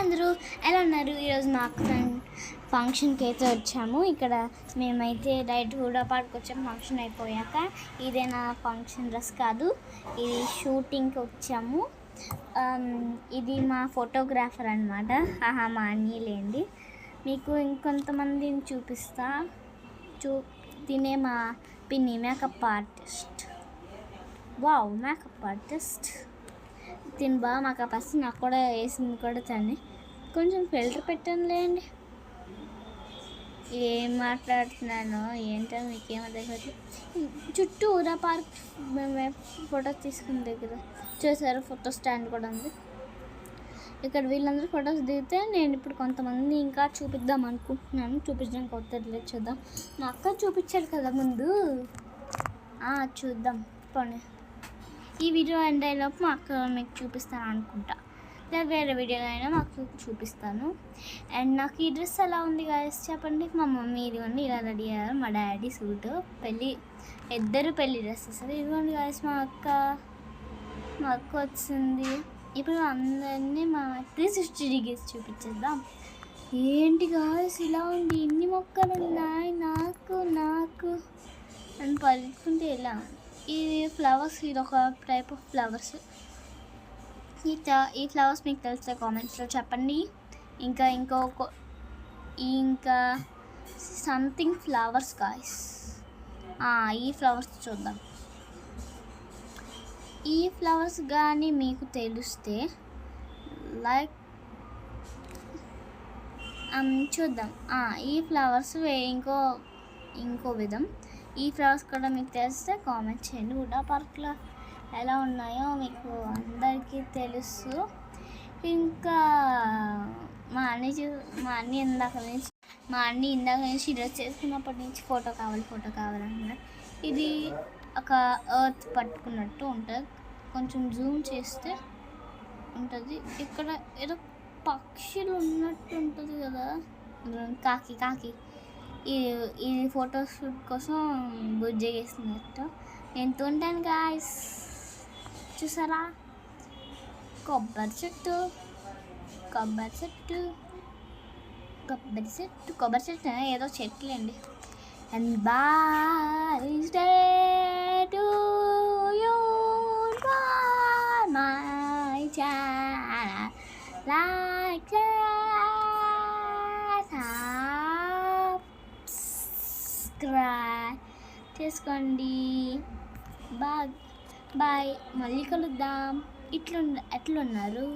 అందరూ ఎలా ఉన్నారు? ఈరోజు మా అక్క ఫంక్షన్కి అయితే వచ్చాము. ఇక్కడ మేమైతే డైరెక్ట్ కూడా పార్క్ వచ్చాము. ఫంక్షన్ అయిపోయాక ఇదే నా ఫంక్షన్ డ్రెస్ కాదు, ఇది షూటింగ్కి వచ్చాము. ఇది మా ఫోటోగ్రాఫర్ అనమాట. మా అన్నీలేండి. మీకు ఇంకొంతమందిని చూపిస్తా. తినే మా పిన్ని makeup artist. Wow, makeup artist తిని బాగా మేకప్ వేస్తే నాకు కూడా వేసింది కూడా తనే. కొంచెం ఫిల్టర్ పెట్టండి. ఏం మాట్లాడుతున్నానో ఏంటో మీకేమో దగ్గర చుట్టూ ఊరా పార్క్ మేము ఫొటోస్ తీసుకున్న దగ్గర చూసారు. ఫోటో స్టాండ్ కూడా ఉంది ఇక్కడ. వీళ్ళందరూ ఫొటోస్ దిగితే నేను ఇప్పుడు కొంతమంది ఇంకా చూపిద్దాం అనుకుంటున్నాను. చూపించడానికి అవుతుంది, చూద్దాం. మా అక్క చూపించారు కదా ముందు, చూద్దాం పోనీ. ఈ వీడియో ఎండ్ అయ్యేలోపు మా అక్క మీకు చూపిస్తాను అనుకుంటా, లేదా వేరే వీడియోలో అయినా మాకు చూపిస్తాను. అండ్ నాకు ఈ డ్రెస్ ఎలా ఉంది గాయస్ చెప్పండి. మా మమ్మీ ఇదిగోండి ఇలా రెడీ అయ్యారు. మా డాడీ సూట్, ఇద్దరు పెళ్ళి డ్రెస్సెస్. ఇదిగోండి గాయస్ మా అక్క వచ్చింది. ఇప్పుడు అందరినీ మా 360 degrees చూపించేద్దాం. ఏంటి గాయస్ ఇలా ఉంది, ఇన్ని మొక్కలు ఉన్నాయి నాకు అని పలుకుంటే ఎలా. ఇది ఫ్లవర్స్, ఇది ఒక టైప్ ఆఫ్ ఫ్లవర్స్. ఈ ఫ్లవర్స్ మీకు తెలిస్తే కామెంట్స్లో చెప్పండి. ఇంకా సంథింగ్ ఫ్లవర్స్ గాయస్. ఈ ఫ్లవర్స్ చూద్దాం. ఈ ఫ్లవర్స్ కానీ మీకు తెలిస్తే లైక్ చూద్దాం. ఈ ఫ్లవర్స్ ఇంకో విధం. ఈ ఫ్లవర్స్ కూడా మీకు తెలిస్తే కామెంట్ చేయండి. వుడా పార్క్లో ఎలా ఉన్నాయో మీకు అందరికీ తెలుసు. ఇంకా మా అన్నీ ఇందాక నుంచి డ్రెస్ చేసుకున్నప్పటి నుంచి ఫోటో కావాలన్నారు. ఇది ఒక ఎర్త్ పట్టుకున్నట్టు ఉంటుంది. కొంచెం జూమ్ చేస్తే ఉంటుంది. ఇక్కడ ఏదో పక్షులు ఉన్నట్టు ఉంటుంది కదా, కాకి. ఇది ఫోటోషూట్ కోసం బుజ్జ చేస్తున్నట్టు ఎంత ఉంటాను గాయస్. చూసారా, కొబ్బరి చెట్టు ఏదో చెట్లండి. And birthday to you, my channel, like subscribe చేసుకోండి. బాయ్, మళ్ళీ కలుద్దాం. ఎట్లున్నారు?